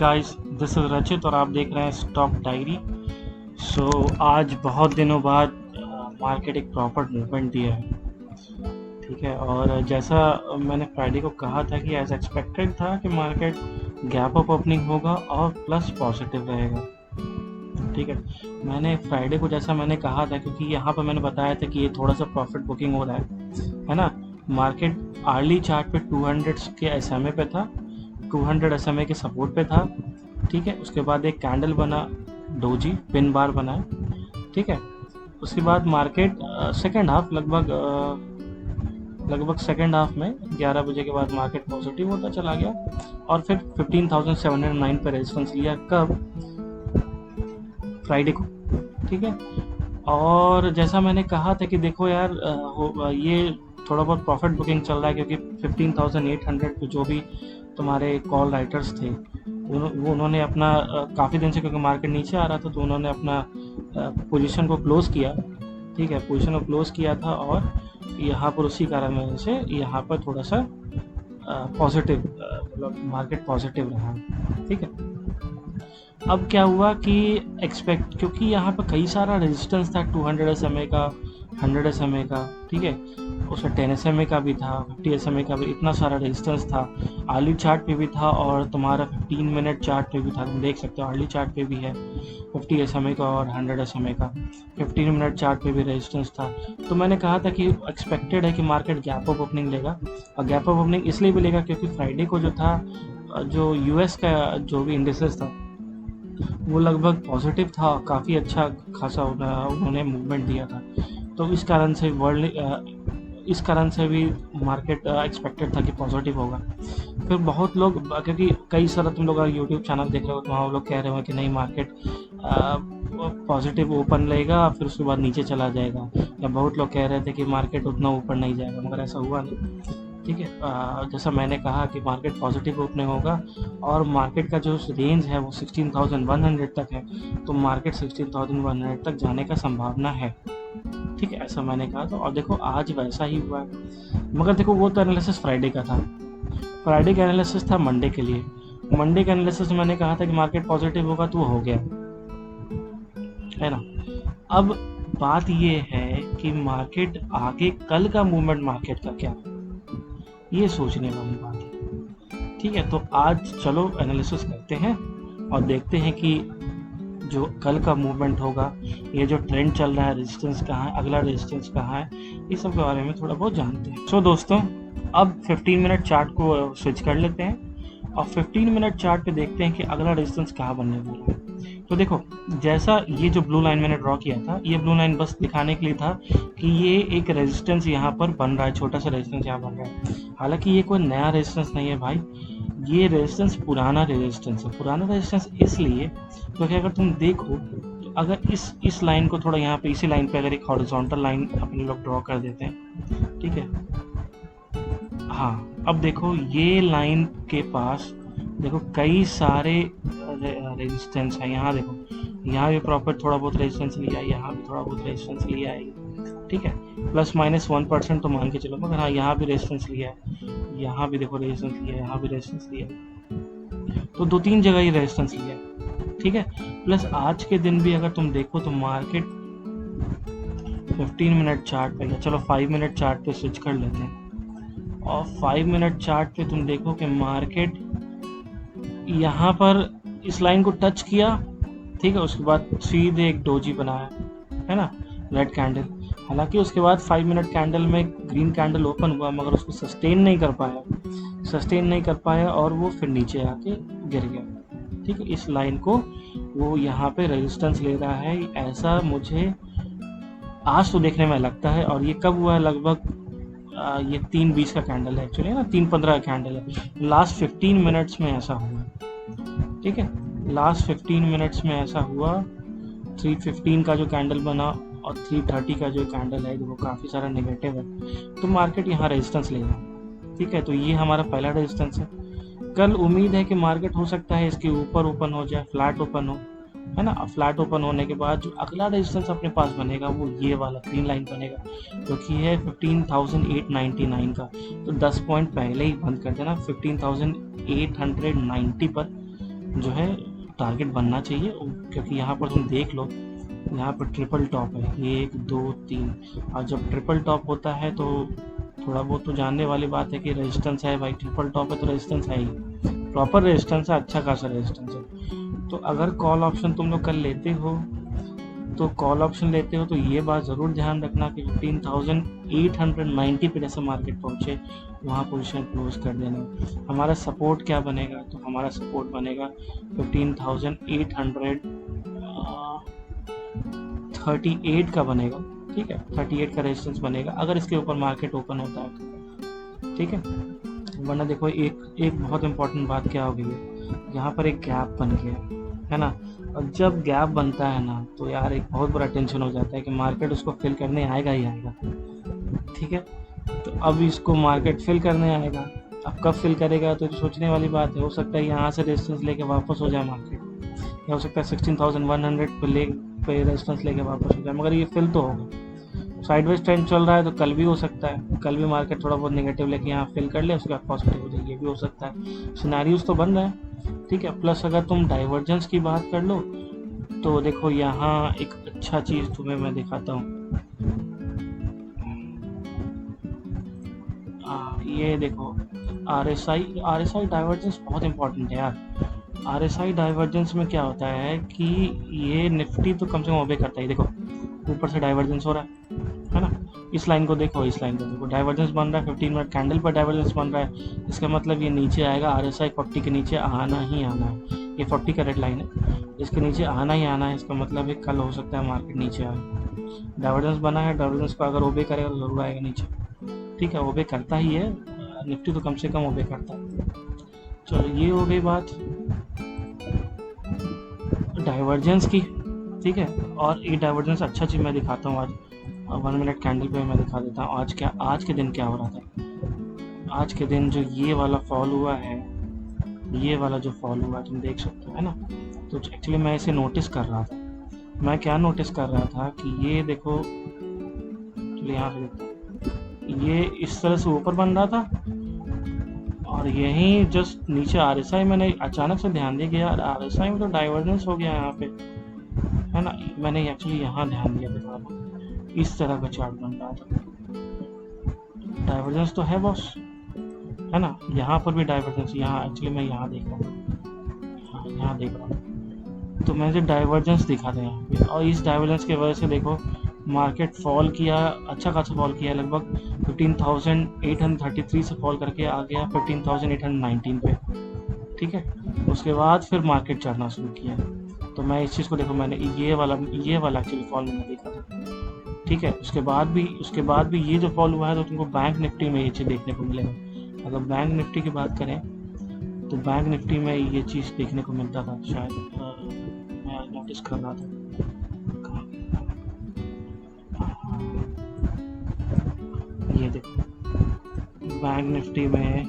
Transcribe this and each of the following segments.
Guys, this is रचित और आप देख रहे हैं स्टॉक डायरी। आज बहुत दिनों बाद मार्केट एक प्रॉपर मूवमेंट दिया है। ठीक है, और जैसा मैंने फ्राइडे को कहा था कि एज एक्सपेक्टेड था कि मार्केट गैप अप ओपनिंग होगा और प्लस पॉजिटिव रहेगा। ठीक है, मैंने फ्राइडे को जैसा मैंने कहा था, क्योंकि यहाँ पर मैंने बताया था कि ये थोड़ा सा प्रॉफिट बुकिंग हो रहा है ना। मार्केट अर्ली चार्ट पे 200 के SMA पे था, 200 SMA के सपोर्ट पे था। ठीक है, उसके बाद एक कैंडल बना, डोजी पिन बार बना है। ठीक है, उसके बाद मार्केट सेकेंड हाफ लगभग सेकेंड हाफ में 11 बजे के बाद मार्केट पॉजिटिव होता चला गया और फिर 15,709 पर रेजिस्टेंस लिया। कब? फ्राइडे को। ठीक है, और जैसा मैंने कहा था कि देखो यार, ये थोड़ा बहुत प्रॉफिट बुकिंग चल रहा है, क्योंकि 15,800 पे जो भी तुम्हारे कॉल राइटर्स थे उन्होंने अपना काफ़ी दिन से, क्योंकि मार्केट नीचे आ रहा था, तो उन्होंने अपना पोजीशन को क्लोज किया। ठीक है, पोजीशन को क्लोज किया था और यहाँ पर उसी कारण वजह से यहाँ पर थोड़ा सा पॉजिटिव, मतलब मार्केट पॉजिटिव रहा। ठीक है, अब क्या हुआ कि क्योंकि यहाँ पर कई सारा रेजिस्टेंस था, 200 SMA का, 100 SMA का। ठीक है, उसमें 10 SMA का भी था, 50 SMA का भी, इतना सारा रेजिस्टेंस था। अर्ली चार्ट पे भी था और तुम्हारा 15 मिनट चार्ट पे भी था। तुम देख सकते हो अर्ली चार्ट पे भी है 50 SMA का और 100 SMA का। 15 मिनट चार्ट पे भी रेजिस्टेंस था। तो मैंने कहा था कि एक्सपेक्टेड है कि मार्केट गैप अप ओपनिंग लेगा, और गैप अप ओपनिंग इसलिए भी लेगा क्योंकि फ्राइडे को जो था, जो US का जो भी इंडिसेस था वो लगभग पॉजिटिव था, काफ़ी अच्छा खासा उन्होंने मूवमेंट दिया था। तो इस कारण से भी मार्केट एक्सपेक्टेड था कि पॉजिटिव होगा। फिर बहुत लोग, क्योंकि कई सारा तुम लोग यूट्यूब चैनल देख रहे हो तो वहाँ वो लोग कह रहे हो कि नहीं, मार्केट पॉजिटिव ओपन लेगा फिर उसके बाद नीचे चला जाएगा, या बहुत लोग कह रहे थे कि मार्केट उतना ऊपर नहीं जाएगा, मगर ऐसा हुआ नहीं। ठीक है, जैसा मैंने कहा कि मार्केट पॉजिटिव ओपनिंग होगा और मार्केट का जो रेंज है वो 16,100 तक है, तो मार्केट 16,100 तक जाने का संभावना है। ठीक है, ऐसा मैंने कहा था, और देखो आज वैसा ही हुआ है। मगर देखो, वो तो एनालिसिस फ्राइडे का था, फ्राइडे का एनालिसिस था मंडे के लिए। मंडे का एनालिसिस मैंने कहा था कि मार्केट पॉजिटिव होगा, तो वो हो गया, है ना। अब बात ये है कि मार्केट आगे कल का मूवमेंट मार्केट का क्या, ये सोचने वाली बात है। ठीक है, तो आज चलो एनालिसिस करते हैं और देखते हैं कि जो कल का मूवमेंट होगा, ये जो ट्रेंड चल रहा है, रेजिस्टेंस कहाँ है, अगला रेजिस्टेंस कहाँ है, इस सब के बारे में थोड़ा बहुत जानते हैं। दोस्तों, अब 15 मिनट चार्ट को स्विच कर लेते हैं और 15 मिनट चार्ट पे देखते हैं कि अगला रेजिस्टेंस कहाँ बनने वाला है। तो देखो, जैसा ये जो ब्लू लाइन मैंने ड्रॉ किया था, ये ब्लू लाइन बस दिखाने के लिए था कि ये एक रेजिस्टेंस यहाँ पर बन रहा है, छोटा सा रेजिस्टेंस यहाँ बन रहा है। हालांकि ये कोई नया रेजिस्टेंस नहीं है भाई, ये रेजिस्टेंस पुराना रेजिस्टेंस है। पुराना रेजिस्टेंस इसलिए क्योंकि अगर तुम देखो तो अगर इस लाइन को थोड़ा यहाँ पे, इसी लाइन पे अगर एक हॉरिजॉन्टल लाइन अपने लोग ड्रॉ कर देते हैं, ठीक है। हाँ, अब देखो ये लाइन के पास देखो कई सारे रेजिस्टेंस है। यहाँ देखो, यहाँ भी प्रॉपर थोड़ा बहुत रेजिस्टेंस लिया है, यहाँ भी थोड़ा बहुत रेजिस्टेंस लिया है। ठीक है, ±1% तो मान के चलो, मगर हाँ यहाँ भी रेजिस्टेंस लिया है, यहाँ भी देखो रेजिस्टेंस लिया है, यहाँ भी रेजिस्टेंस लिया है, तो 2-3 जगह ही रेजिस्टेंस लिया है। ठीक है, प्लस आज के दिन भी अगर तुम देखो तो मार्केट 15 मिनट चार्ट पे, चलो 5 मिनट चार्ट पे स्विच कर लेते हैं, और 5 मिनट चार्ट पे तुम देखो कि मार्केट यहाँ पर इस लाइन को टच किया। ठीक है, उसके बाद सीधे एक डोजी बनाया, है ना, रेड कैंडल। हालांकि उसके बाद 5 मिनट कैंडल में ग्रीन कैंडल ओपन हुआ, मगर उसको सस्टेन नहीं कर पाया और वो फिर नीचे आके गिर गया। ठीक है, इस लाइन को वो यहाँ पे रेजिस्टेंस ले रहा है, ऐसा मुझे आज तो देखने में लगता है। और ये कब हुआ है? लगभग ये 3:20 का कैंडल है एक्चुअली, ना 3:15 का कैंडल है। लास्ट 15 मिनट्स में ऐसा हुआ। ठीक है, लास्ट 15 मिनट्स में ऐसा हुआ। 3:15 का जो कैंडल बना और 3:30 का जो कैंडल है वो काफ़ी सारा नेगेटिव है, तो मार्केट यहाँ रेजिस्टेंस लेगा। ठीक है, तो ये हमारा पहला रेजिस्टेंस है। कल उम्मीद है कि मार्केट हो सकता है इसके ऊपर ओपन हो जाए, फ्लैट ओपन हो, है ना। फ्लैट ओपन होने के बाद जो अगला रेजिस्टेंस अपने पास बनेगा वो ये वाला ग्रीन लाइन बनेगा, जो कि है 15,899 का। तो 10 पॉइंट पहले ही बंद कर देना 15,890 पर, जो है टारगेट बनना चाहिए, क्योंकि यहाँ पर तुम देख लो, यहाँ पर ट्रिपल टॉप है, 1 2 3, और जब ट्रिपल टॉप होता है तो थोड़ा बहुत तो जानने वाली बात है कि रेजिस्टेंस है भाई, ट्रिपल टॉप है तो रेजिस्टेंस है ही, प्रॉपर रेजिस्टेंस है, अच्छा खासा रेजिस्टेंस है। तो अगर कॉल ऑप्शन तुम लोग कल लेते हो तो ये बात ज़रूर ध्यान रखना कि 15,890 पे जैसे मार्केट पहुँचे वहाँ पोजीशन क्लोज कर देना। हमारा सपोर्ट क्या बनेगा, तो हमारा सपोर्ट बनेगा 15,838 का बनेगा, ठीक है, 38 का रेजिस्टेंस बनेगा अगर इसके ऊपर मार्केट ओपन होता है तो, ठीक है। वरना देखो एक बहुत इंपॉर्टेंट बात क्या हो गई है, यहाँ पर एक गैप बन गया है ना, और जब गैप बनता है ना तो यार एक बहुत बड़ा टेंशन हो जाता है कि मार्केट उसको फिल करने आएगा ही आएगा, ठीक है। तो अब इसको मार्केट फिल करने आएगा, अब कब फिल करेगा तो सोचने वाली बात है। हो सकता है यहाँ से रेजिस्टेंस लेके वापस हो जाए मार्केट, या हो सकता है 16,100 पे रेजिस्टेंस लेके वापस हो जाए, मगर ये फिल तो होगा। साइडवेज ट्रेंड चल रहा है तो कल भी हो सकता है, कल भी मार्केट थोड़ा बहुत नेगेटिव लेके यहाँ फिल कर ले, उसके बाद पॉजिटिव हो जाए, ये भी हो सकता है। सिनेरियोज तो बन रहा है, ठीक है। प्लस अगर तुम डाइवर्जेंस की बात कर लो तो देखो यहाँ एक अच्छा चीज़ तुम्हें मैं दिखाता हूँ। ये देखो RSI डाइवर्जेंस बहुत इंपॉर्टेंट है यार। RSI डाइवर्जेंस में क्या होता है कि ये निफ्टी तो कम से कम ओबे करता है, देखो ऊपर से डाइवर्जेंस हो रहा है ना, इस लाइन को देखो, इस लाइन को देखो, डाइवर्जेंस बन रहा है, 15 मिनट कैंडल पर डाइवर्जेंस बन रहा है, इसका मतलब ये नीचे आएगा, RSI 40 के नीचे आना ही आना है, ये 40 का रेड लाइन है, इसके नीचे आना ही आना है, इसका मतलब है कल हो सकता है मार्केट नीचे आए। डाइवर्जेंस बना है, डाइवर्जेंस को अगर ओबे करेगा तो जरूर आएगा नीचे, ठीक है, ओबे करता ही है, निफ्टी तो कम से कम ओबे करता है। चलो ये हो गई बात डाइवर्जेंस की, ठीक है। और ये डाइवर्जेंस अच्छा चीज़ मैं दिखाता हूँ आज 1 मिनट कैंडल पे मैं दिखा देता हूँ आज के दिन क्या हो रहा था। आज के दिन जो ये वाला फॉल हुआ है, ये वाला जो फॉल हुआ है तुम देख सकते हो, है ना। तो एक्चुअली मैं इसे नोटिस कर रहा था, मैं क्या नोटिस कर रहा था कि ये देखो, चलिए यहाँ पे ये इस तरह से ऊपर बन रहा था और यहीं जस्ट नीचे RSI, मैंने अचानक से ध्यान दिया कि यार RSI में तो डाइवर्जेंस हो गया यहाँ पे, है ना। मैंने एक्चुअली यहाँ ध्यान दिया था, इस तरह का चार्ट बन रहा था, डाइवर्जेंस तो है बॉस, है ना। यहाँ पर भी डाइवर्जेंस, यहाँ एक्चुअली मैं यहाँ देख रहा हूँ, हाँ यहाँ देख रहा हूँ, तो मुझे डाइवर्जेंस दिखा था यहाँ पे, और इस डाइवर्जेंस की वजह से देखो मार्केट फॉल किया, अच्छा खासा फॉल किया, लगभग 15,833 से फॉल करके आ गया 15,819 पे, ठीक है। उसके बाद फिर मार्केट चढ़ना शुरू किया, तो मैं इस चीज़ को देखो, मैंने ये वाला एक्चुअली फॉल मैंने देखा था, ठीक है। उसके बाद भी ये जो फॉल हुआ है तो तुमको बैंक निफ्टी में ये चीज़ देखने को मिलेगा। अगर बैंक निफ्टी की बात करें तो बैंक निफ्टी में ये चीज़ देखने को मिलता था, शायद मैं नोटिस कर रहा था, ये देखो बैंक निफ्टी में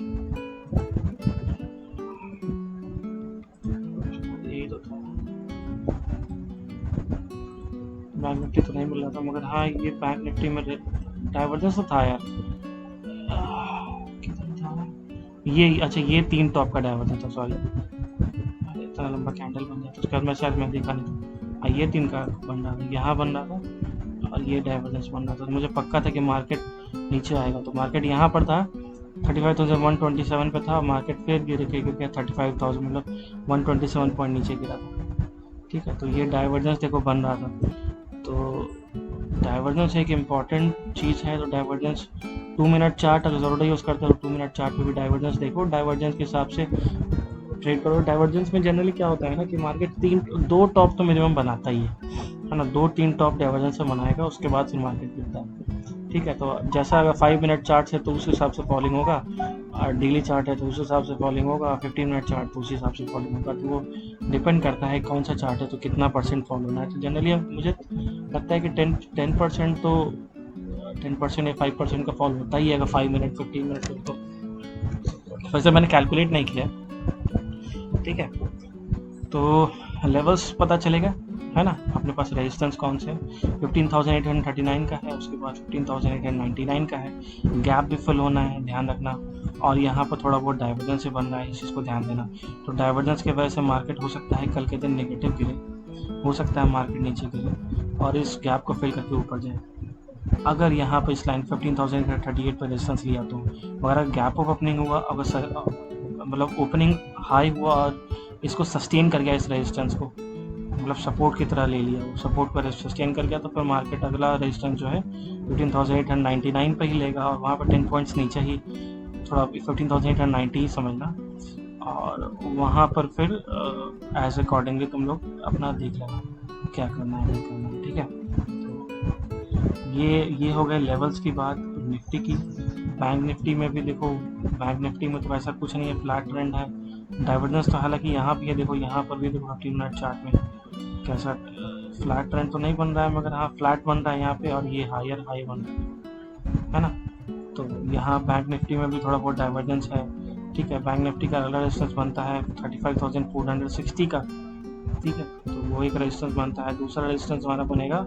ये तो था, बैंक निफ्टी तो नहीं मिल रहा था, मगर हाँ ये बैंक निफ्टी में डाइवर्जेंस तो था यार, किधर था ये, अच्छा ये 3 टॉप का डाइवर्जेंस था, सॉरी इतना लंबा कैंडल बन जाता, उसके बाद मैं शायद मैं देखा नहीं था, ये 3 का बन रहा था, यहाँ बन रहा था और ये डाइवर्जेंस बन रहा था, तो मुझे पक्का था कि मार्केट नीचे आएगा। तो मार्केट यहाँ पर था 35,127 पे था, मार्केट फिर गिर के गया 35,000, मतलब 127 पॉइंट नीचे गिरा था, ठीक है। तो ये डाइवर्जेंस देखो बन रहा था, तो डाइवर्जेंस एक इम्पॉर्टेंट चीज़ है। तो डाइवर्जेंस 2 मिनट चार्ट अगर ज़रूर यूज़ करते हो 2 मिनट चार्ट पे भी डाइवर्जेंस देखो, डाइवर्जेंस के हिसाब से ट्रेड करो। डाइवर्जेंस में जनरली क्या होता है ना कि मार्केट 2 टॉप तो मिनिमम बनाता ही है ना, 2-3 टॉप डाइवर्जेंस से बनाएगा, उसके बाद फिर मार्केट गिरता है, ठीक है। तो जैसा अगर 5 मिनट चार्ट है तो उस हिसाब से फॉलिंग होगा, और डेली चार्ट है तो उस हिसाब से फॉलिंग होगा, 15 मिनट चार्ट तो उस हिसाब से फॉलिंग होगा। तो वो डिपेंड करता है कौन सा चार्ट है तो कितना % फॉल होना है। तो जनरली मुझे लगता है कि 10% तो 10% या 5% का फॉल होता ही है अगर 5 मिनट 15 मिनट तो, वैसे मैंने कैलकुलेट नहीं किया, ठीक है। तो लेवल्स पता चलेगा है ना। अपने पास रेजिस्टेंस कौन से 15,839 का है, उसके बाद 15,899 का है। गैप भी फिल होना है, ध्यान रखना। और यहाँ पर थोड़ा बहुत डाइवर्जेंस भी बन रहा है, इस चीज़ को ध्यान देना। तो डाइवर्जेंस की वजह से मार्केट हो सकता है कल के दिन नेगेटिव गिरे, हो सकता है मार्केट नीचे गिरे और इस गैप को फिल करके ऊपर जाए। अगर यहाँ पर इस लाइन 15,038 पर रेजिस्टेंस लिया तो अगर गैप ऑफ ओपनिंग हुआ, अगर मतलब ओपनिंग हाई हुआ और इसको सस्टेन कर गया, इस रेजिस्टेंस को मतलब सपोर्ट की तरह ले लिया, वो सपोर्ट पर सस्टेन कर गया, तो फिर मार्केट अगला रेजिस्टेंस जो है 15,899 पर ही लेगा और वहाँ पर 10 पॉइंट्स नीचे ही, थोड़ा 15,890 ही समझना। और वहाँ पर फिर एज अकॉर्डिंगली तुम लोग अपना देख लेना क्या करना है नहीं करना है, ठीक है। तो ये हो गए लेवल्स की बात निफ्टी की। बैंक निफ्टी में भी देखो, बैंक निफ्टी में तो ऐसा कुछ नहीं है, फ्लैट ट्रेंड है। डाइवर्जेंस तो हालांकि यहाँ भी है, देखो यहाँ पर भी देखो 15 मिनट चार्ट में कैसा फ्लैट ट्रेंड तो नहीं बन रहा है, मगर हाँ फ्लैट बन रहा है यहाँ पे, और ये हायर हाई बन रहा है ना। तो यहाँ बैंक निफ्टी में भी थोड़ा बहुत डाइवर्जेंस है, ठीक है। बैंक निफ्टी का अगला रेजिस्टेंस बनता है 35,460 का, ठीक है। तो वो एक रेजिस्टेंस बनता है। दूसरा रेजिस्टेंस हमारा बनेगा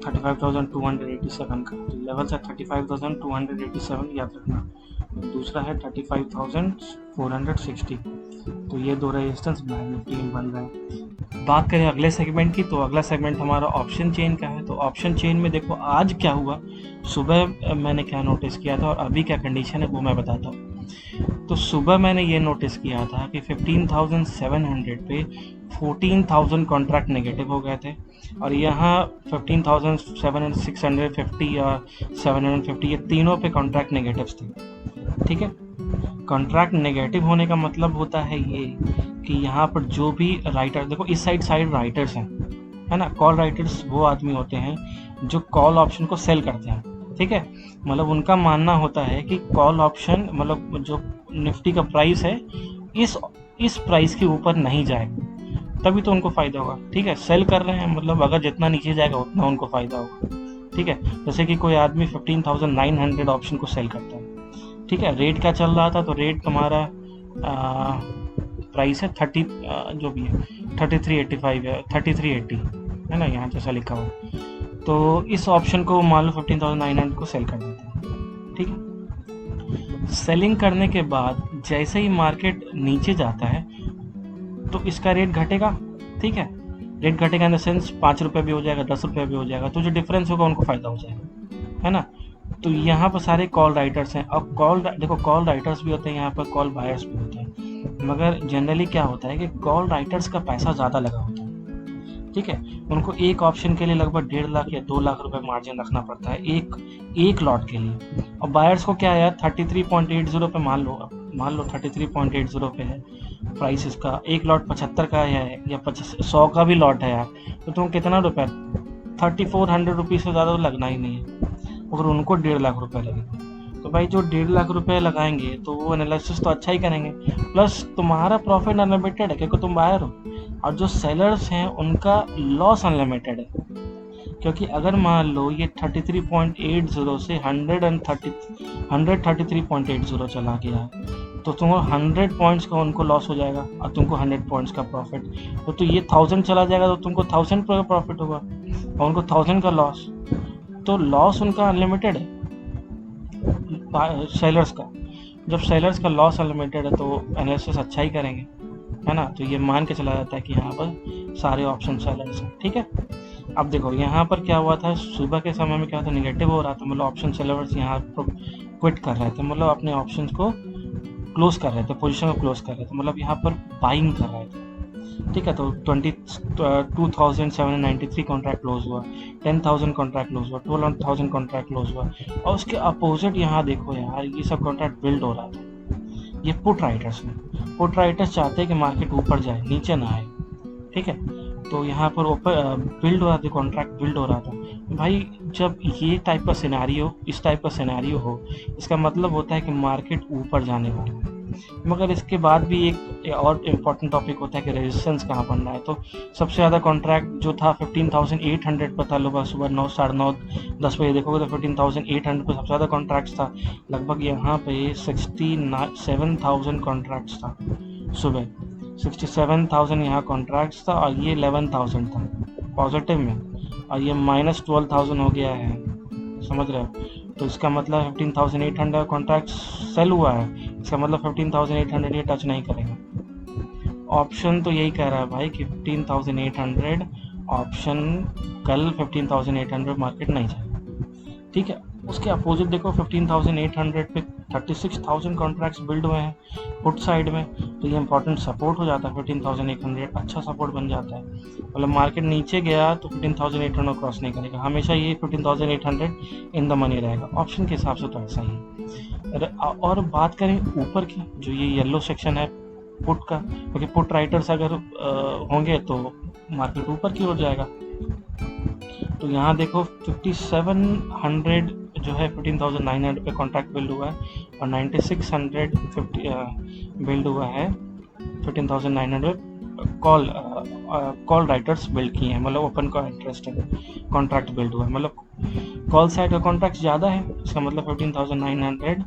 35,287 का। तो लेवल है 35,287 याद रखना। दूसरा है 35,460। तो ये दो रेजिस्टेंस बैंक निफ्टी में बन रहे हैं। बात करें अगले सेगमेंट की, तो अगला सेगमेंट हमारा ऑप्शन चेन का है। तो ऑप्शन चेन में देखो आज क्या हुआ, सुबह मैंने क्या नोटिस किया था और अभी क्या कंडीशन है वो मैं बताता हूँ। तो सुबह मैंने ये नोटिस किया था कि 15,700 पे 14,000 कॉन्ट्रैक्ट नेगेटिव हो गए थे और यहाँ 15,650 या 750 ये तीनों पे कॉन्ट्रैक्ट नेगेटिव्स थे, ठीक है। कॉन्ट्रैक्ट नेगेटिव होने का मतलब होता है ये कि यहाँ पर जो भी राइटर, देखो इस साइड राइटर्स हैं, है ना। कॉल राइटर्स वो आदमी होते हैं जो कॉल ऑप्शन को सेल करते हैं, ठीक है। मतलब उनका मानना होता है कि कॉल ऑप्शन मतलब जो निफ्टी का प्राइस है इस प्राइस के ऊपर नहीं जाएगा, तभी तो उनको फ़ायदा होगा, ठीक है। सेल कर रहे हैं मतलब अगर जितना नीचे जाएगा उतना उनको फ़ायदा होगा, ठीक है। जैसे कि कोई आदमी 15,900 ऑप्शन को सेल करता है, ठीक है। रेट क्या चल रहा था, तो रेट तुम्हारा प्राइस है 30 जो भी है 3385 है, 3380 है ना, यहाँ जैसा लिखा हुआ। तो इस ऑप्शन को मान लो 15,900 को सेल कर देते हैं, ठीक है। सेलिंग करने के बाद जैसे ही मार्केट नीचे जाता है तो इसका रेट घटेगा, ठीक है। रेट घटेगा इन द सेंस 5 रुपये भी हो जाएगा, 10 रुपये भी हो जाएगा, तो जो डिफरेंस होगा उनको फ़ायदा हो जाएगा, है ना। तो यहाँ पर सारे कॉल राइटर्स हैं। अब देखो कॉल राइटर्स भी होते हैं यहाँ पर, कॉल बायर्स भी होते हैं, मगर जनरली क्या होता है कि कॉल राइटर्स का पैसा ज़्यादा लगा होता है, ठीक है। उनको एक ऑप्शन के लिए लगभग 1.5 लाख या 2 लाख रुपए मार्जिन रखना पड़ता है एक लॉट के लिए। और बायर्स को क्या है यार 33.80 पे मान लो 33.80 पे है प्राइस इसका, एक लॉट 75 का है या 100 का भी लॉट है यार, तो तुम कितना रुपये 3400 रुपीज़ से ज़्यादा तो लगना ही नहीं है। अगर उनको 1.5 लाख रुपए लगेगा तो भाई जो 1.5 लाख रुपए लगाएंगे तो वो एनालिसिस तो अच्छा ही करेंगे, प्लस तुम्हारा प्रॉफिट अनलिमिटेड है क्योंकि तुम बायर हो, और जो सेलर्स हैं उनका लॉस अनलिमिटेड है। क्योंकि अगर मान लो ये 33.80 से 133.80 चला गया तो तुमको 100 पॉइंट्स का उनको लॉस हो जाएगा और तुमको 100 पॉइंट्स का प्रॉफिट। तो ये 1000 चला जाएगा तो तुमको 1000 का प्रॉफिट होगा और उनको 1000 का लॉस। तो लॉस उनका अनलिमिटेड है सेलर्स का। जब सेलर्स का लॉस अनलिमिटेड है तो एनालिसिस अच्छा ही करेंगे, है ना। तो ये मान के चला जाता है कि यहाँ पर सारे ऑप्शन सेलर्स हैं, ठीक है। अब देखो यहाँ पर क्या हुआ था, सुबह के समय में क्या था, निगेटिव हो रहा था, मतलब ऑप्शन सेलर्स यहाँ पर क्विट कर रहे थे, मतलब अपने ऑप्शन को क्लोज कर रहे थे, पोजीशन को क्लोज कर रहे थे, मतलब यहाँ पर बाइंग कर रहे थे, ठीक है। तो 22,793 कॉन्ट्रैक्ट क्लोज हुआ, 10,000 कॉन्ट्रैक्ट क्लोज हुआ, 12,000 कॉन्ट्रैक्ट क्लोज हुआ। और उसके अपोजिट यहाँ देखो यार ये सब कॉन्ट्रैक्ट बिल्ड हो रहा था। ये पुट राइटर्स चाहते हैं कि मार्केट ऊपर जाए नीचे ना आए, ठीक है। तो यहाँ पर ऊपर बिल्ड हो रहा था, कॉन्ट्रैक्ट बिल्ड हो रहा था। भाई जब ये टाइप का सिनेरियो इस टाइप का सिनेरियो हो, इसका मतलब होता है कि मार्केट ऊपर जाने वाला है। मगर इसके बाद भी एक और इम्पॉर्टेंट टॉपिक होता है कि रेजिस्टेंस कहाँ बन रहा है। तो सबसे ज़्यादा कॉन्ट्रैक्ट जो था 15,800 पर था, लोग सुबह 9, साढ़े 9, 10 बजे देखोगे तो 15,800 पर सबसे ज़्यादा कॉन्ट्रैक्ट्स था। लगभग यहाँ पे 67,000 कॉन्ट्रैक्ट्स था सुबह, 67,000 यहाँ कॉन्ट्रैक्ट्स था और ये 11,000 था पॉजिटिव में, और ये -12,000 हो गया है, समझ रहे हो। तो इसका मतलब 15,800 कॉन्ट्रैक्ट सेल हुआ है, इसका मतलब 15,800 ये टच नहीं करेगा। ऑप्शन तो यही कह रहा है भाई कि 15,800 ऑप्शन कल 15,800 मार्केट नहीं जाएगा, ठीक है। उसके अपोजिट देखो 15,800 पे 36,000 कॉन्ट्रैक्ट्स बिल्ड हुए हैं पुट साइड में, तो ये इंपॉर्टेंट सपोर्ट हो जाता है 15,800, अच्छा सपोर्ट बन जाता है। मतलब मार्केट नीचे गया तो 15,800 क्रॉस नहीं करेगा, हमेशा ये 15,800 इन द मनी रहेगा, ऑप्शन के हिसाब से तो ऐसा ही है। और बात करें ऊपर की, जो ये येलो सेक्शन है पुट का, क्योंकि पुट राइटर्स अगर होंगे तो मार्केट ऊपर की ओर जाएगा। तो यहाँ देखो 5700 जो है 15,900 पे कॉन्ट्रैक्ट बिल्ड हुआ है और 9650 बिल्ड हुआ है 15,900 कॉल राइटर्स बिल्ड किए हैं, मतलब ओपन का इंटरेस्ट कॉन्ट्रैक्ट बिल्ड हुआ है, मतलब कॉल साइड का कॉन्ट्रैक्ट ज़्यादा है, इसका मतलब 15,900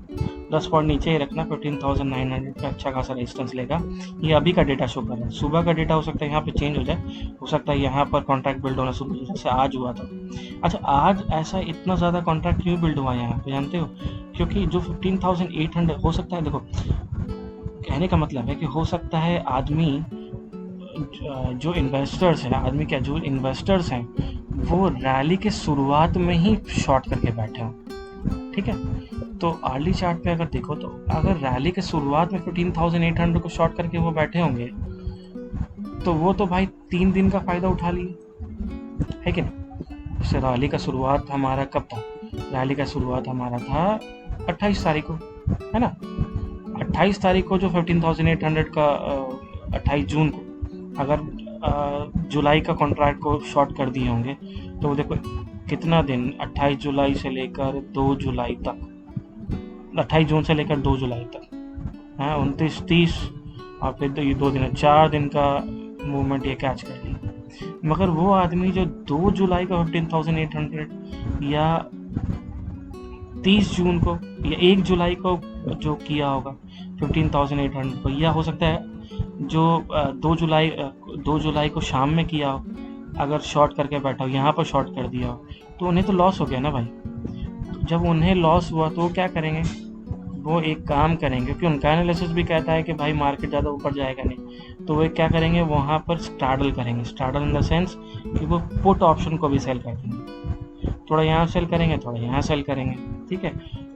10 पॉइंट नीचे ही रखना, 15,900 पे अच्छा खासा रेजिस्टेंस लेगा। ये अभी का डेटा शो कर रहा है, सुबह का डेटा हो सकता है यहाँ पे चेंज हो जाए, हो सकता है यहाँ पर कॉन्ट्रैक्ट बिल्ड होना सुबह जैसे आज हुआ था। अच्छा, आज ऐसा इतना ज़्यादा कॉन्ट्रैक्ट क्यों बिल्ड हुआ यहाँ पे जानते हो? क्योंकि जो 15,800 हो सकता है, देखो कहने का मतलब है कि हो सकता है आदमी जो इन्वेस्टर्स हैं, आदमी क्या जो इन्वेस्टर्स हैं वो रैली के शुरुआत में ही शॉर्ट करके बैठे हों, ठीक है। तो अर्ली चार्ट पे अगर देखो तो अगर रैली के शुरुआत में 15,800 को शॉर्ट करके वो बैठे होंगे तो वो तो भाई 3 दिन का फ़ायदा उठा लिए, है कि नहीं। जैसे रैली का शुरुआत हमारा कब था? रैली का शुरुआत हमारा था 28 तारीख को, है ना। 28 तारीख को जो 15,800 का 28 जून को अगर जुलाई का कॉन्ट्रैक्ट को शॉर्ट कर दिए होंगे तो देखो कितना दिन, 28 जुलाई से लेकर 2 जुलाई तक, 28 जून से लेकर 2 जुलाई तक, हाँ 29, 30 और फिर ये 2 दिन, 4 दिन का मूवमेंट ये कैच कर लिया। मगर वो आदमी जो 2 जुलाई को 15,800 या 30 जून को या 1 जुलाई को जो किया होगा 15,800 को, या हो सकता है जो 2 जुलाई को शाम में किया हो, अगर शॉर्ट करके बैठा हो, यहाँ पर शॉर्ट कर दिया हो, तो उन्हें तो लॉस हो गया ना भाई। तो जब उन्हें लॉस हुआ तो वो क्या करेंगे? वो एक काम करेंगे, क्योंकि उनका एनालिसिस भी कहता है कि भाई मार्केट ज़्यादा ऊपर जाएगा नहीं, तो वो क्या करेंगे, वहाँ पर स्ट्रैडल करेंगे। स्ट्रैडल इन द सेंस कि वो पुट ऑप्शन को भी सेल कर देंगे, थोड़ा यहाँ सेल करेंगे, थोड़ा यहाँ सेल करेंगे, ठीक है।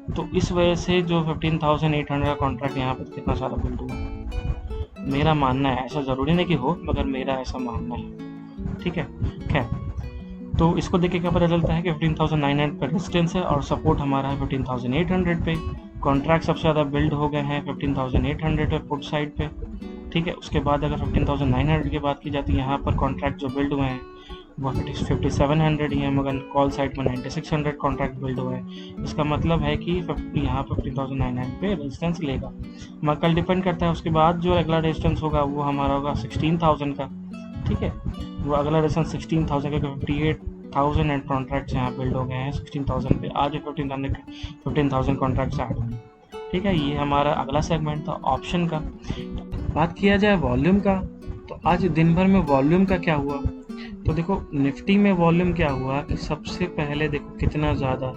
तो इस वजह से जो 15,800 का कॉन्ट्रैक्ट यहाँ पर कितना सारा बिल्ड हुआ, मेरा मानना है, ऐसा ज़रूरी नहीं कि हो, मगर मेरा ऐसा मानना है, ठीक है। खैर, तो इसको देख के क्या पता चलता है कि 15,900 पे रेजिस्टेंस है और सपोर्ट हमारा है 15,800 पे। कॉन्ट्रैक्ट सबसे ज़्यादा बिल्ड हो गए हैं 15,800 पे पुट साइड पे, ठीक है। उसके बाद अगर 15,900 की बात की जाती है, यहाँ पर कॉन्ट्रैक्ट जो बिल्ड हुए हैं वो 5700 ही है, मगर कॉल साइड में 9600 कॉन्ट्रैक्ट बिल्ड हुआ है। इसका मतलब है कि यहाँ पर 15,900 पे रेजिस्टेंस लेगा, मगर कल डिपेंड करता है उसके बाद जो अगला रेजिस्टेंस होगा वो हमारा होगा 16,000 का, ठीक है। वो अगला रेजिस्टेंस 16,000 का, 58,000 एंड कॉन्ट्रैक्ट्स यहाँ बिल्ड हो गए हैं 16,000 पे, आज 15,000 कॉन्ट्रैक्ट्स ऐड हुए, ठीक है। ये हमारा अगला सेगमेंट था ऑप्शन का। बात किया जाए वॉल्यूम का, तो आज दिन भर में वॉल्यूम का क्या हुआ, तो देखो निफ्टी में वॉल्यूम क्या हुआ कि सबसे पहले देखो कितना ज़्यादा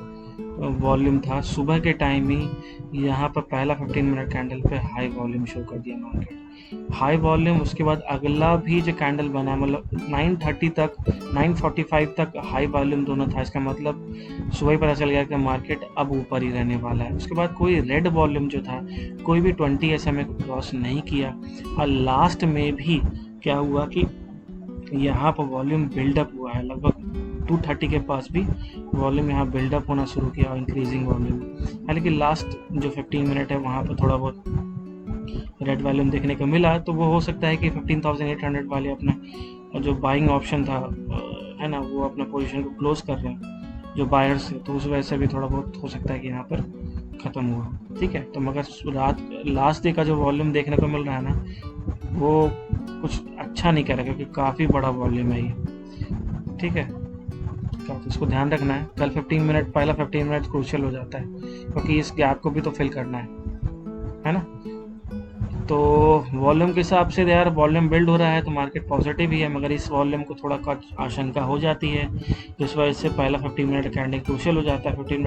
वॉल्यूम था सुबह के टाइम ही, यहाँ पर पहला 15 मिनट कैंडल पे हाई वॉल्यूम शो कर दिया मार्केट, हाई वॉल्यूम। उसके बाद अगला भी जो कैंडल बना, मतलब 9:30 तक 9:45 तक हाई वॉल्यूम दोनों था, इसका मतलब सुबह ही पता चल गया कि मार्केट अब ऊपर ही रहने वाला है। उसके बाद कोई रेड वॉल्यूम जो था, कोई भी 20 SMA को क्रॉस नहीं किया, और लास्ट में भी क्या हुआ कि यहाँ पर वॉल्यूम बिल्डअप हुआ है, लगभग 230 के पास भी वॉल्यूम यहाँ बिल्डअप होना शुरू किया, इंक्रीजिंग वॉल्यूम। हालांकि लास्ट जो 15 मिनट है वहाँ पर थोड़ा बहुत रेड वॉल्यूम देखने को मिला, तो वो हो सकता है कि 15,800 वाले अपना जो बाइंग ऑप्शन था, है ना, वो अपना पोजीशन को क्लोज कर रहे हैं जो बायर्स है, तो उस वजह से भी थोड़ा बहुत हो सकता है कि यहाँ पर ख़त्म हुआ, ठीक है। तो मगर रात लास्ट डे का जो वॉल्यूम देखने को मिल रहा है ना, वो कुछ अच्छा नहीं कर रहा, क्योंकि काफ़ी बड़ा वॉल्यूम है ये, ठीक है। तो इसको ध्यान रखना है, कल 15 मिनट, पहला 15 मिनट क्रूशियल हो जाता है, क्योंकि इस गैप को भी तो फिल करना है ना। तो वॉल्यूम के हिसाब से यार वॉल्यूम बिल्ड हो रहा है तो मार्केट पॉजिटिव ही है, मगर इस वॉल्यूम को थोड़ा कट आशंका हो जाती है, जिस वजह से पहला 15 मिनट कैंडल क्रूशियल हो जाता है। 15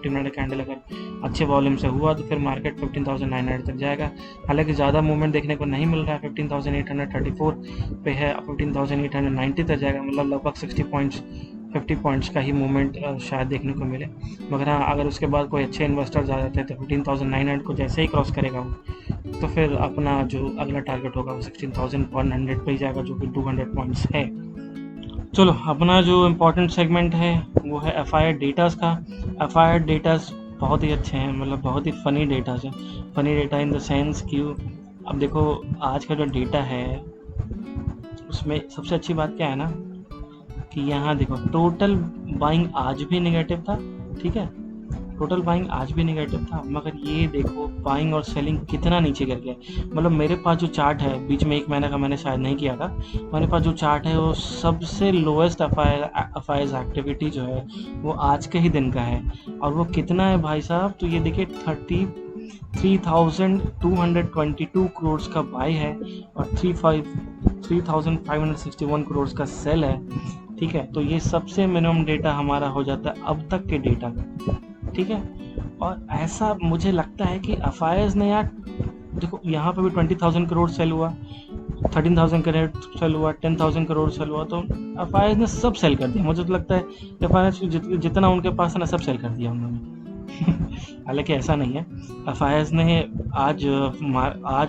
मिनट कैंडल अगर अच्छे वॉल्यूम से हुआ तो फिर मार्केट 15,900 तक जाएगा। हालांकि ज़्यादा मूवमेंट देखने को नहीं मिल रहा है, 15,834 पे है, 15,890 तक जाएगा, मतलब लगभग 50 पॉइंट्स का ही मूवमेंट शायद देखने को मिले। मगर हाँ, अगर उसके बाद कोई अच्छे इन्वेस्टर्स आ जाते हैं तो 15,900 को जैसे ही क्रॉस करेगा वो, तो फिर अपना जो अगला टारगेट होगा वो 16,100 पे ही जाएगा, जो कि 200 पॉइंट्स है। चलो, अपना जो इम्पोर्टेंट सेगमेंट है वो है FII डेटास का। FII डेटास बहुत ही अच्छे हैं, मतलब बहुत ही फ़नी डेटास हैं। Funny data in the sense कि अब देखो आज का जो डेटा है उसमें सबसे अच्छी बात क्या है ना, कि यहाँ देखो टोटल बाइंग आज भी नेगेटिव था, ठीक है, टोटल बाइंग आज भी नेगेटिव था, मगर ये देखो बाइंग और सेलिंग कितना नीचे गिर गया। मतलब मेरे पास जो चार्ट है, बीच में 1 महीने का मैंने शायद नहीं किया था, मेरे पास जो चार्ट है वो सबसे लोएस्ट FIIs एक्टिविटी जो है वो आज के ही दिन का है, और वो कितना है भाई साहब, तो ये देखिए 33,222 करोड़ का बाई है और 3,561 करोड़ का सेल है, ठीक है। तो ये सबसे मिनिमम डेटा हमारा हो जाता है अब तक के डेटा का, ठीक है। और ऐसा मुझे लगता है कि FIIs ने यार देखो यहाँ पे भी 20,000 करोड़ सेल हुआ, 13,000 करोड़ सेल हुआ, 10,000 करोड़ सेल हुआ, तो FIIs ने सब सेल कर दिया। मुझे तो लगता है FIIs जितना उनके पास है ना सब सेल कर दिया उन्होंने। हालांकि ऐसा नहीं है, FIIs ने आज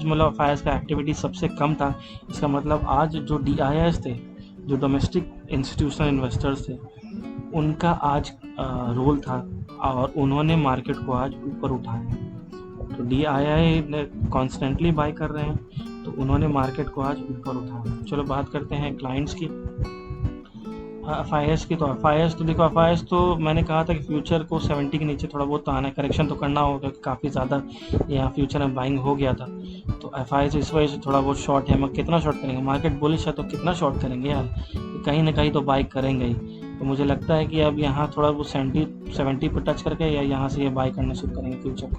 मतलब FIIs का एक्टिविटी सबसे कम था। इसका मतलब आज जो DIIs थे, जो डोमेस्टिक इंस्टीट्यूशनल इन्वेस्टर्स थे, उनका आज रोल था और उन्होंने मार्केट को आज ऊपर उठाया। तो DII ने कॉन्स्टेंटली बाय कर रहे हैं, तो उन्होंने मार्केट को आज ऊपर उठाया। चलो बात करते हैं क्लाइंट्स की, FIIs की। तो FIIs तो देखो, FIIs तो मैंने कहा था कि फ्यूचर को 70 के नीचे थोड़ा बहुत तो आना है, करेक्शन तो करना होगा, काफ़ी ज़्यादा यहाँ फ्यूचर में बाइंग हो गया था। तो FIIs इस वजह से थोड़ा बहुत शॉर्ट है, मगर कितना शॉर्ट करेंगे, मार्केट बुलिश है तो कितना शॉर्ट करेंगे यार, कहीं ना कहीं तो बाई करेंगे ही। तो मुझे लगता है कि अब यहाँ थोड़ा वो 70 पर टच करके या यहाँ से ये बाई करना शुरू करेंगे फ्यूचर को,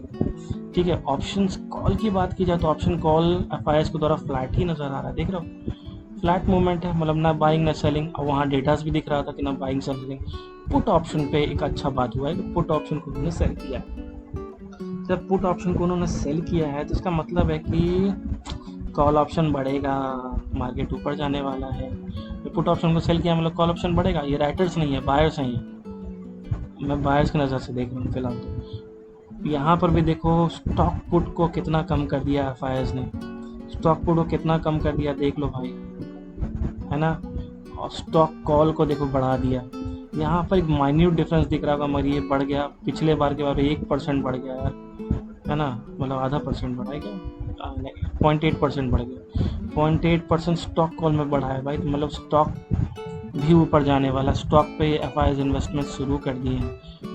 ठीक है। ऑप्शंस कॉल की बात की जाए तो ऑप्शन कॉल FIIs के द्वारा फ्लैट ही नज़र आ रहा है, देख रहे हो, फ्लैट मूवमेंट है, मतलब ना बाइंग ना सेलिंग। और वहाँ डेटास भी दिख रहा था कि ना बाइंग सेलिंग। पुट ऑप्शन पे एक अच्छा बात हुआ है कि पुट ऑप्शन को उन्होंने सेल किया है। जब पुट ऑप्शन को उन्होंने सेल किया है तो इसका मतलब है कि कॉल ऑप्शन बढ़ेगा, मार्केट ऊपर जाने वाला है। पुट ऑप्शन को सेल किया मतलब कॉल ऑप्शन बढ़ेगा। ये राइटर्स नहीं है, बायर्स हैं ये, मैं बायर्स की नज़र से देख रहा हूँ फिलहाल। तो यहाँ पर भी देखो स्टॉक पुट को कितना कम कर दिया FIIs ने, स्टॉक पुट को कितना कम कर दिया देख लो भाई, है ना। और स्टॉक कॉल को देखो बढ़ा दिया। यहाँ पर एक माइन्यूट डिफरेंस दिख रहा होगा, मगर ये बढ़ गया, पिछले बार के बाद 1% बढ़ गया यार, है ना, मतलब आधा परसेंट बढ़ा है क्या, 0.8% बढ़ गया, 0.8% स्टॉक कॉल में बढ़ा है भाई। तो मतलब स्टॉक भी ऊपर जाने वाला, स्टॉक पे FIIs इन्वेस्टमेंट शुरू कर दिए हैं।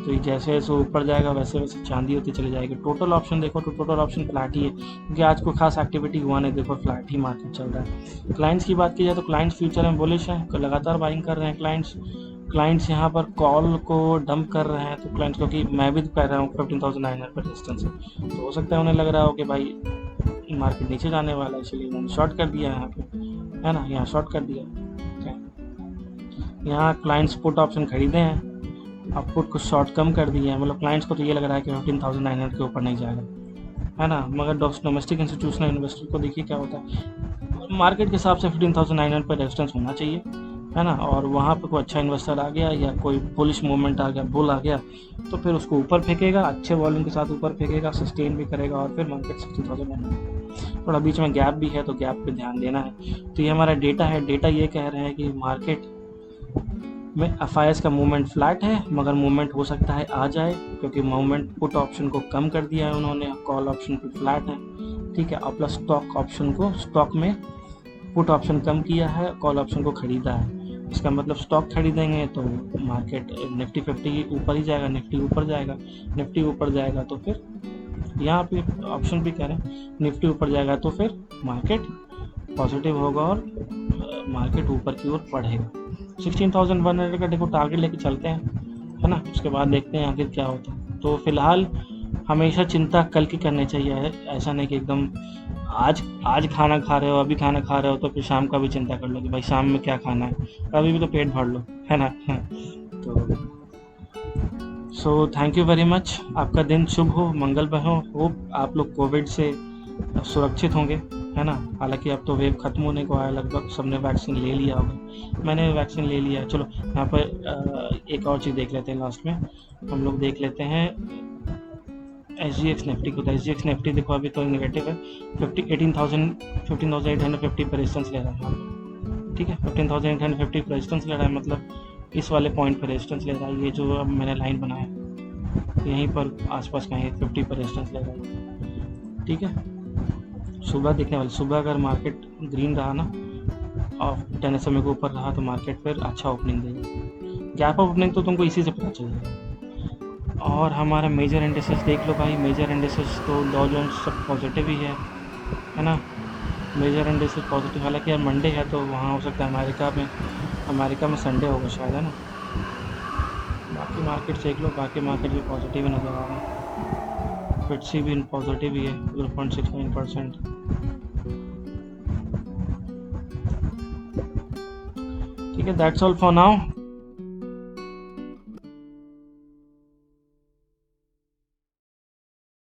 तो ये जैसे जैसे ऊपर जाएगा वैसे वैसे चांदी होती चली जाएगी। टोटल ऑप्शन देखो तो टोटल ऑप्शन फ्लैट ही है, क्योंकि आज को खास एक्टिविटी हुआ नहीं, देखो फ्लैट ही मार्केट चल रहा है। क्लाइंट्स की बात की जाए तो क्लाइंट्स फ्यूचर में बुलिश हैं, लगातार बाइंग कर रहे हैं क्लाइंट्स यहाँ पर कॉल को डंप कर रहे हैं। तो क्लाइंट्स, क्योंकि मैं भी कह रहा हूँ 15,900 पर रेजिस्टेंस है, तो हो सकता है उन्हें लग रहा हो कि भाई मार्केट नीचे जाने वाला है, इसलिए उन्होंने शॉर्ट कर दिया यहाँ पे, है ना, यहाँ शॉर्ट कर दिया। यहाँ क्लाइंट्स पुट ऑप्शन खरीदे हैं, अब पुट को शॉर्ट कम कर दिया है, मतलब क्लाइंट्स को तो ये लग रहा है कि 15,900 के ऊपर नहीं जाएगा, है ना। मगर डोमेस्टिक इंस्टीट्यूशनल इन्वेस्टर को देखिए क्या होता है, मार्केट के हिसाब से 15,900 पर रेजिस्टेंस होना चाहिए, है ना। और वहाँ पे कोई अच्छा इन्वेस्टर आ गया या कोई बुलिश मूवमेंट आ गया, बुल आ गया, तो फिर उसको ऊपर फेंकेगा, अच्छे वॉल्यूम के साथ ऊपर फेंकेगा, सस्टेन भी करेगा, और फिर मार्केट 60,000 थोड़ा बीच में गैप भी है, तो गैप पे ध्यान देना है। तो ये हमारा डेटा है, डेटा ये कह रहे हैं कि मार्केट में FIIs का मूवमेंट फ्लैट है, मगर मूवमेंट हो सकता है आ जाए, क्योंकि मूवमेंट पुट ऑप्शन को कम कर दिया है उन्होंने, कॉल ऑप्शन पे फ्लैट है, ठीक है। और प्लस स्टॉक ऑप्शन को, स्टॉक में पुट ऑप्शन कम किया है, कॉल ऑप्शन को खरीदा है। इसका मतलब स्टॉक खरीदेंगे तो मार्केट निफ्टी 50 ऊपर ही जाएगा, निफ्टी ऊपर जाएगा, निफ्टी ऊपर जाएगा तो फिर यहाँ पे ऑप्शन भी कह रहे हैं निफ्टी ऊपर जाएगा तो फिर मार्केट पॉजिटिव होगा और मार्केट ऊपर की ओर बढ़ेगा। 16,100 का देखो टारगेट लेके चलते हैं, है ना, उसके बाद देखते हैं आखिर क्या होता है। तो फिलहाल हमेशा चिंता कल की करनी चाहिए, ऐसा नहीं कि एकदम आज आज खाना खा रहे हो, अभी खाना खा रहे हो, तो फिर शाम का भी चिंता कर लो कि भाई शाम में क्या खाना है, अभी भी तो पेट भर लो, है ना। तो so thank you very much, आपका दिन शुभ हो, मंगलमय हो। होप आप लोग कोविड से सुरक्षित होंगे, है ना। हालांकि अब तो वेव खत्म होने को आया, लगभग सबने वैक्सीन ले लिया होगा, मैंने वैक्सीन ले लिया है। चलो यहाँ पर एक और चीज़ देख लेते हैं लास्ट में, हम लोग देख लेते हैं SGX निफ्टी को। तो SGX निफ्टी देखो अभी तो नेगेटिव है, 15,850 पर रेजिस्टेंस ले रहा है यहाँ पर, ठीक है। 15,850 पर रेजिस्टेंस ले रहा है, मतलब इस वाले पॉइंट पर रेजिस्टेंस ले रहा है। ये जो अब मैंने लाइन बनाया यहीं पर आसपास कहीं 50 पर रेजिस्टेंस ले रहा है, ठीक है। सुबह दिखने वाली, सुबह अगर मार्केट ग्रीन रहा ना और 10 SMA के ऊपर रहा तो मार्केट फिर अच्छा ओपनिंग देगा। गैप ऑफ ओपनिंग तो तुमको इसी से पता चल जाएगा। और हमारा मेजर इंडेक्सेस देख लो भाई, मेजर इंडेक्सेस तो डॉ जोन्स सब पॉजिटिव ही है ना। मेजर इंडेक्सेस पॉजिटिव, हालांकि यार मंडे है तो वहाँ हो सकता है अमेरिका में संडे होगा शायद, है ना। बाकी मार्केट देख लो, बाकी मार्केट भी पॉजिटिव ही नज़र आ रहा है। FTSE भी पॉजिटिव ही है 0.69%। ठीक है, दैट्स ऑल फॉर नाउ।